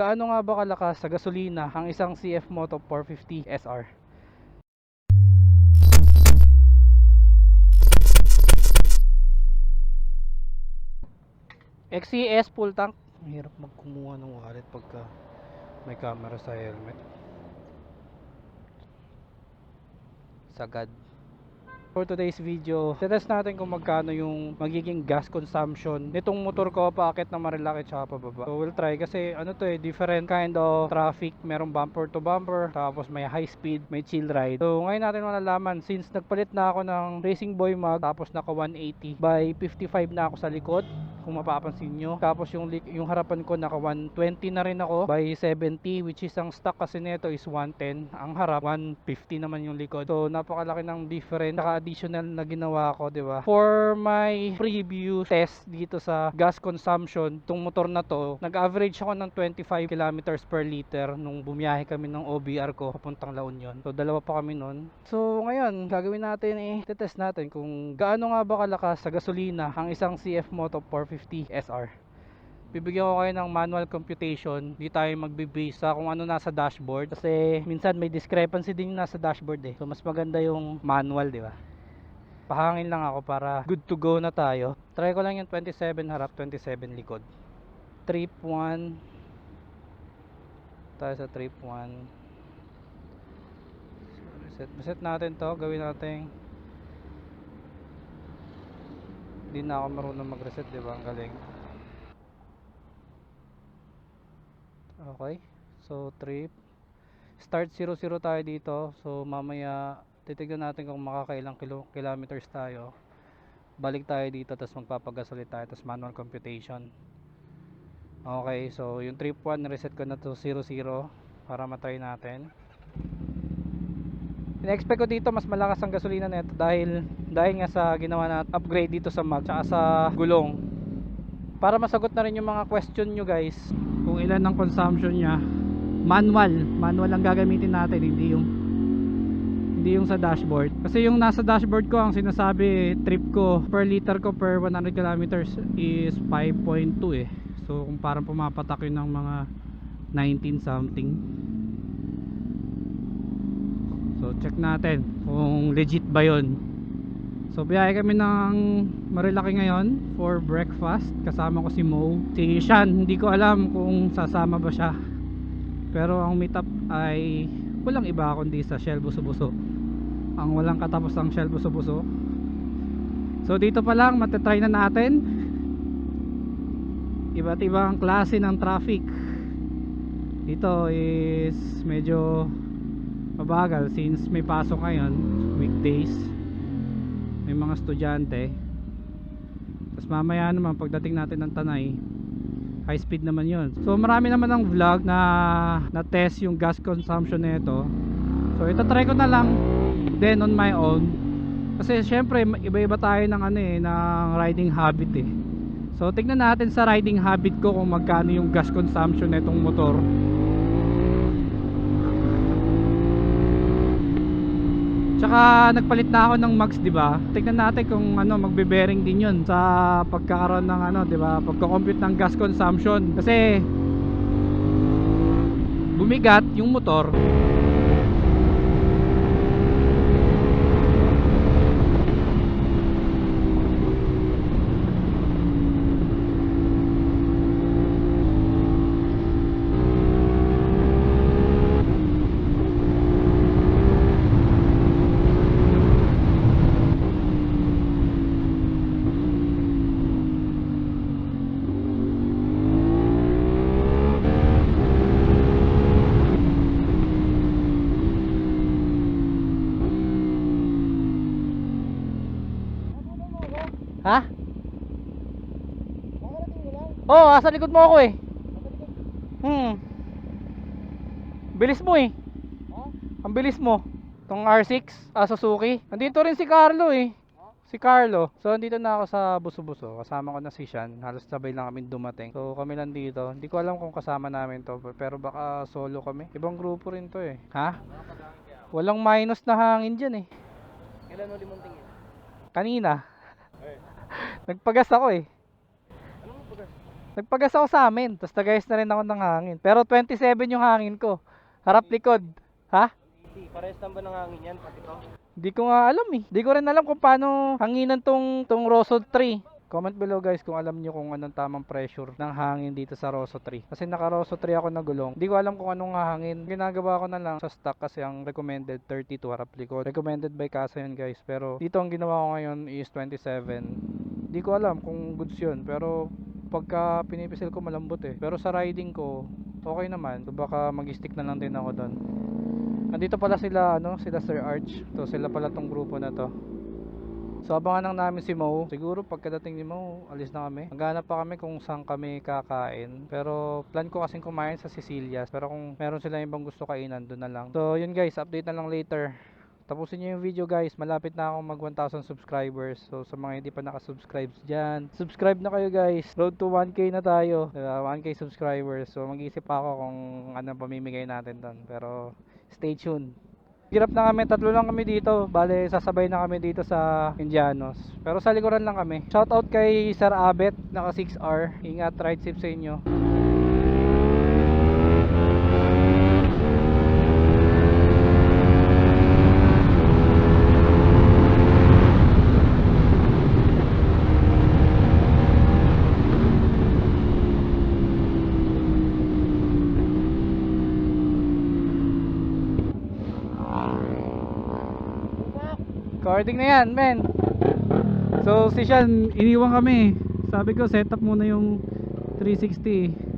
Gaano nga ba kalakas sa gasolina ang isang CF Moto 450 SR? XCS full tank. Mahirap magkumuha ng wallet pagka may camera sa helmet. Sagad. For today's video, test natin kung magkano yung magiging gas consumption nitong motor ko paakit na Marilaki tsaka pababa. So we'll try kasi ano to different kind of traffic. Merong bumper to bumper, tapos may high speed, may chill ride. So ngayon natin malalaman since nagpalit na ako ng Racing Boy mag, tapos naka 180 by 55 na ako sa likod. Kung mapapansin nyo, tapos yung harapan ko naka 120 na rin ako by 70, which is ang stock kasi nito is 110, ang harap 150 naman yung likod. So napakalaki ng difference, saka additional na ginawa ko, di ba? For my previous test dito sa gas consumption, tong motor na to, nag-average ako ng 25 kilometers per liter nung bumiyahe kami ng OBR ko papuntang La Union. So dalawa pa kami nun. So ngayon, gagawin natin test natin kung gaano nga ba kalakas sa gasolina ang isang CF Moto 450 SR. Bibigyan ko kayo ng manual computation. Di tayo magbe-base sa kung ano nasa dashboard kasi minsan may discrepancy din yung nasa dashboard So mas maganda yung manual, di ba? Pahangin lang ako para good to go na tayo. Try ko lang yung 27 harap, 27 likod. Trip 1. Tayo sa trip 1. Reset natin to. Gawin natin. Hindi na ako marunong mag-reset, di ba? Ang galing. Okay. So trip. Start 00 tayo dito. So mamaya titignan natin kung makakailang kilometers tayo. Balik tayo dito tapos magpapagas ulit tayo tapos manual computation. Okay, so yung trip 1 reset ko na to 00 para matry natin. In-expect ko dito mas malakas ang gasolina nito dahil nga sa ginawa na upgrade dito sa mag tsaka sa gulong. Para masagot na rin yung mga question nyo guys, kung ilan ang consumption nya, manual ang gagamitin natin, hindi yung sa dashboard. Kasi yung nasa dashboard ko, ang sinasabi trip ko per liter ko per 100 kilometers is 5.2 So kung parang pumapatak yun ng mga 19 something. So check natin kung legit ba yun. So biyahe kami ng Marilaki ngayon for breakfast. Kasama ko si Mo. Si Sean, hindi ko alam kung sasama ba siya. Pero ang meetup ay walang iba kundi sa Shell Buso-Buso. Ang walang katapos ang Shell Buso-Buso. So dito pa lang matetry na natin. Iba't ibang klase ng traffic. Dito is medyo mabagal since may pasok ngayon, weekdays. May mga estudyante. Tapos mamaya naman pagdating natin ng Tanay, high speed naman yun. So marami naman ng vlog na test yung gas consumption nito. So ito try ko na lang then on my own. Kasi syempre iba-iba tayo ng ng riding habit So tignan natin sa riding habit ko kung magkano yung gas consumption nitong motor. Tsaka nagpalit na ako ng max, 'di ba? Tingnan natin kung magbe-bearing din 'yun sa pagkakaroon ng 'di ba? Pagko-compute ng gas consumption kasi bumigat yung motor. Ha? Oo, sa likod mo ako Bilis mo Ang bilis mo. Tong R6, Suzuki. Nandito rin si Carlo Si Carlo. So nandito na ako sa Buso-Buso. Kasama ko na si Sean. Halos sabay lang kami dumating. So kami lang dito. Hindi ko alam kung kasama namin to, pero baka solo kami. Ibang grupo rin to Ha? Walang minus na hangin dyan Kailan ulit mong tingin? Kanina. Nagpagas ako Ano mo pag Nagpagas ako sa amin. Tapos nagayos na rin ako ng hangin. Pero 27 yung hangin ko. Harap likod. Ha? Hindi, parehas lang ba ng hangin yan? Pati to? Di ko nga alam eh. Di ko rin alam kung paano hanginan tong Rosso 3. Comment below guys kung alam nyo kung anong tamang pressure ng hangin dito sa Rosso 3. Kasi naka Rosso 3 ako na gulong. Di ko alam kung anong hangin. Ginagawa ko na lang sa stock kasi ang recommended 32 harap likod. Recommended by Casa yun guys. Pero dito ang ginawa ko ngayon is 27. Di ko alam kung goods yun. Pero pagka pinipisil ko malambot eh. Pero sa riding ko okay naman. So baka mag-stick na lang din ako doon. Andito pala sila sila Sir Arch. So sila pala tong grupo na to. So abangan lang namin si Mo. Siguro pagkadating ni Mo, alis na kami. Maghanap pa kami kung saan kami kakain. Pero plan ko kasing kumain sa Sicilias. Pero kung meron sila ibang gusto kainan, doon na lang. So yun guys, update na lang later. Tapusin nyo yung video guys. Malapit na ako mag 1,000 subscribers. So sa mga hindi pa nakasubscribe dyan, subscribe na kayo guys. Road to 1K na tayo. 1K subscribers. So mag-iisip pa ako kung ano pamimigay natin doon. Pero stay tuned. Hirap na kami, tatlo lang kami dito. Bale, sasabay na kami dito sa Indianos. Pero sa likuran lang kami. Shoutout kay Sir Abet, naka 6R. Ingat, ride safe sa inyo. Recording na yan, men. So, si Sean, iniwan kami. Sabi ko, set up muna yung 360.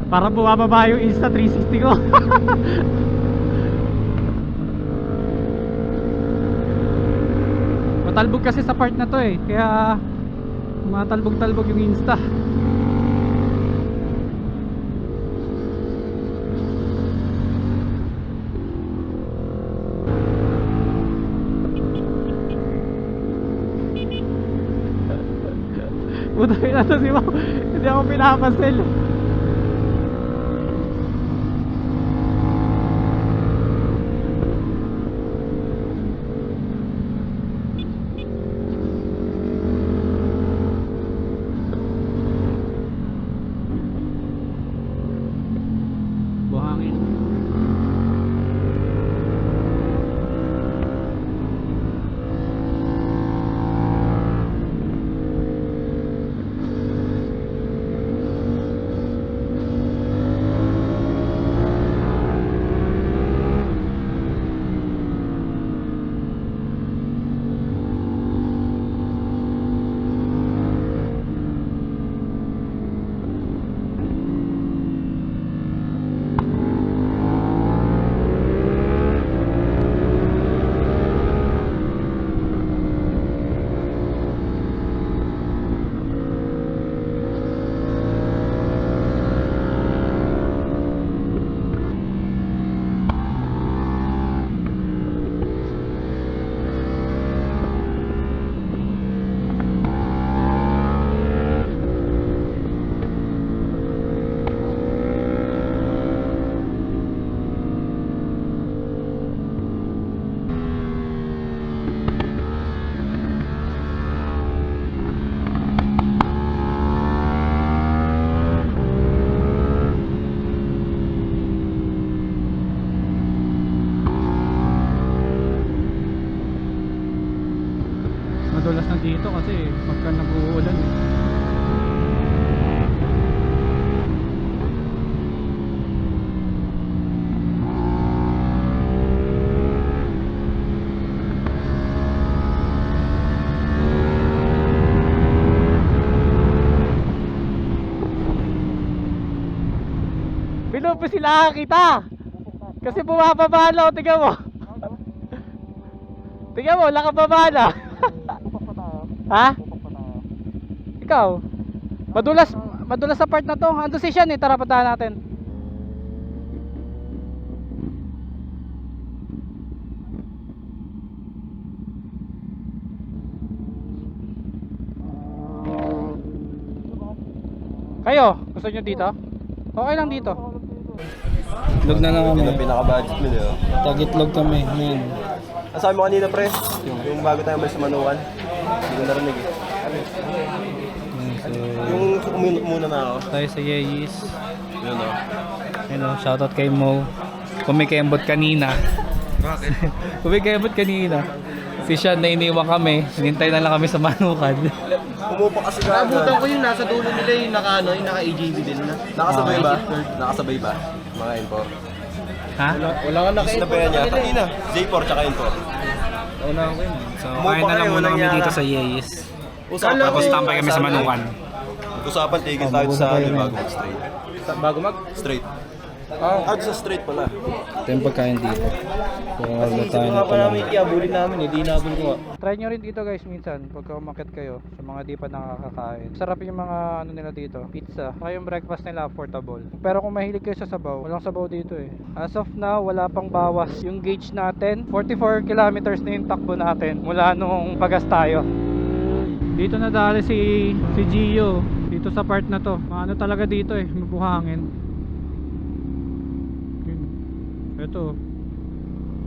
Para bumababa yung Insta 360 ko. Matalbog kasi sa part na to eh. Kaya matalbog-talbog yung Insta. Buday na to si Mau. Hindi ako pinapansin. Buhangin. madulas na dito kasi pagka nag-uulan eh. Pinupo sila kita kasi bumababa na, tingnan mo. Tingnan mo, nakababa na. Ha? Ikaw? Madulas sa part na to. Ando si Sean eh, tara puntahan natin. Kayo, gusto nyo dito? Okay lang dito. Itlog na lang kami. Yung pinaka-budget mo nyo. Tagitlog kami, men. Ang sabi mo kanina pre, yung bago tayo may sa Manukan. Hindi ko narinig eh. Yung uminot muna na ako. Tayo sa Yeyis. Yun o. Yun o, shoutout kay Mo. Kumikembot kanina. Bakit? Kumikembot kanina. Si Sean na iniwan kami. Hinintay na lang kami sa Manukan. Umupa kasi ka. Nabutan ko yung nasa dulo nila yung naka-AJB din na. Nakasabay ba? Nakasabay ba? Mga info. Ha? Wala ka Sinabayan niya. Kanina. J4 tsaka info. Una ko yun. So, Umupa kain na lang kayo, muna walang kami yara. dito sa Yeyis. Usapan Tapos tambay kami sa Manukan. Usapan, tigil tayo sa ano, bago mag-straight. Bago mag? Straight. Ah, Sa straight pala. Ito yung pagkain dito. Kung tayo nga pa namin iabulin namin, hindi inabol ko. Try nyo rin dito guys minsan pagka umakit kayo sa mga di pa nakakakain. Sarap yung mga ano nila dito, pizza. Saka yung breakfast nila affordable. Pero kung mahilig kayo sa sabaw, walang sabaw dito eh. As of now, wala pang bawas yung gauge natin. 44 kilometers na yung takbo natin mula nung pagas tayo. Dito na dali si Gio dito sa part na to. Ano talaga dito eh, mabuhangin. Ito,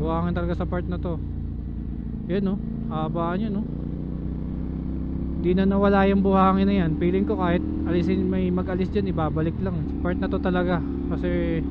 buhangin talaga sa part na to. Yan no, habaan yun no. Di na nawala yung buhangin na yan. Feeling ko kahit alisin, may mag-alis dyan, ibabalik lang. Part na to talaga. Kasi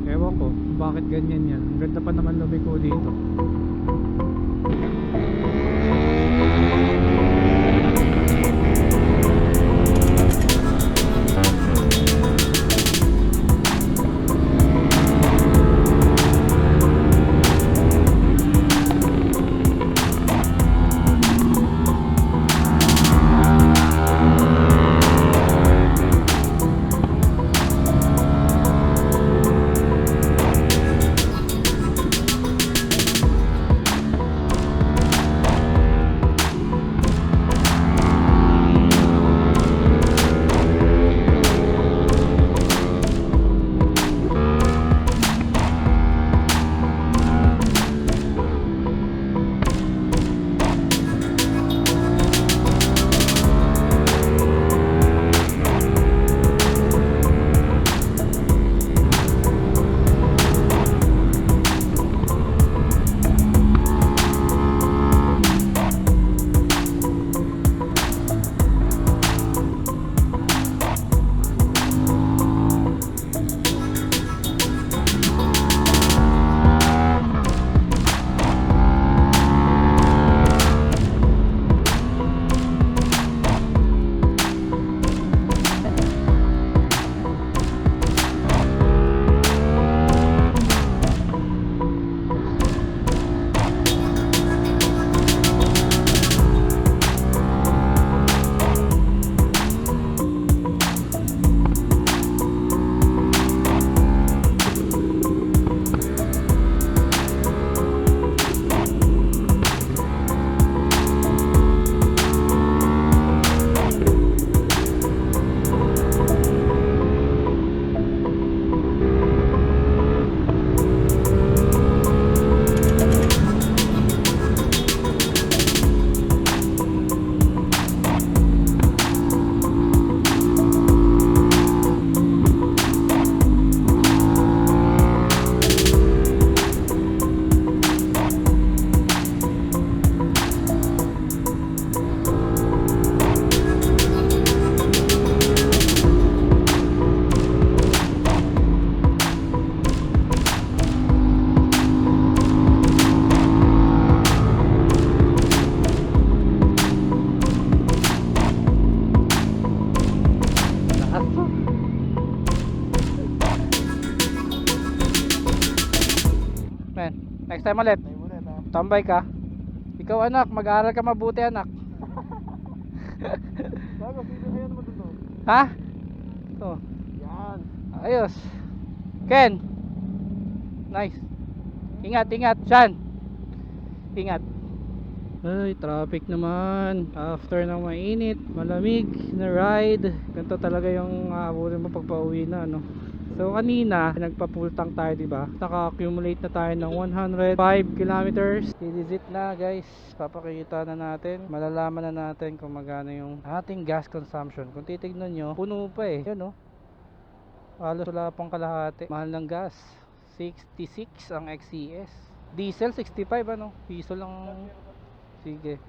ewan ko kung bakit ganyan yan. Ang ganda pa naman lumiko dito. Next time ulit. Tambay ka. Ikaw anak, mag-aaral ka mabuti anak. Ha? Ito. Yan. Ayos. Ken. Nice. Ingat, ingat. Shan. Ingat. Ay, traffic naman. After ng mainit, malamig na ride. Ganito talaga yung aabutin mo pag pauwi na, no? So kanina, nagpa-full tank tayo, diba? Naka-accumulate na tayo ng 105 kilometers. I-visit na, guys. Papakita na natin. Malalaman na natin kung magkano yung ating gas consumption. Kung titignan nyo, puno pa eh. Yan, no? Halos wala pang kalahati. Mahal ng gas. 66 ang XCS. Diesel 65, ano? Piso lang. Sige.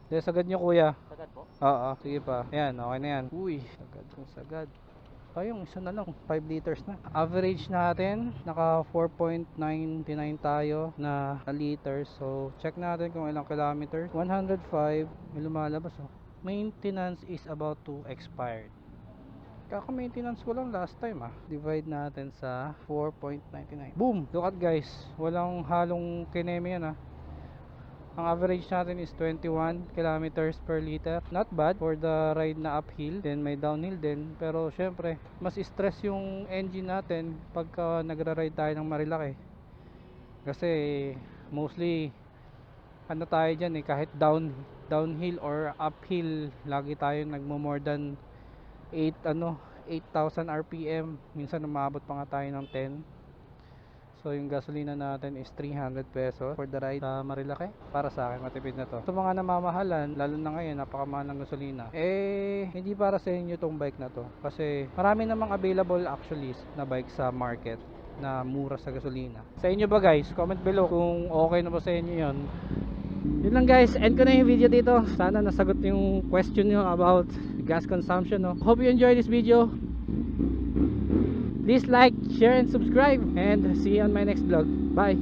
Sige, sagad nyo kuya. Sagad po? Oo, sige pa. Ayan, okay na yan. Uy, sagad kung sagad. Ayun, isa na lang, 5 liters na. Average natin, naka 4.99 tayo na liters. So, check natin kung ilang kilometers. 105, may lumalabas oh. Maintenance is about to expired. Kaka-maintenance ko lang last time ah. Divide natin sa 4.99. Boom! Look at guys, walang halong kineme yan ah. Ang average natin is 21 kilometers per liter. Not bad for the ride na uphill. Then may downhill din. Pero syempre, mas stress yung engine natin pagka nagra-ride tayo ng Marilaki. Kasi mostly ano tayo dyan eh, kahit downhill or uphill, lagi tayo nagmo more than 8,000 RPM. Minsan umabot pa nga tayo ng 10. So yung gasolina natin is 300 pesos for the ride sa Marilaki. Para sa akin matipid na to. Sa mga namamahalan, lalo na ngayon napakamahal ng gasolina, eh hindi para sa inyo tong bike na to. Kasi marami namang available actually na bike sa market na mura sa gasolina. Sa inyo ba guys? Comment below kung okay na ba sa inyo yon. Yun lang guys, end ko na yung video dito. Sana nasagot yung question nyo about gas consumption, no? Hope you enjoy this video. Please like, share, and subscribe. And see you on my next vlog. Bye!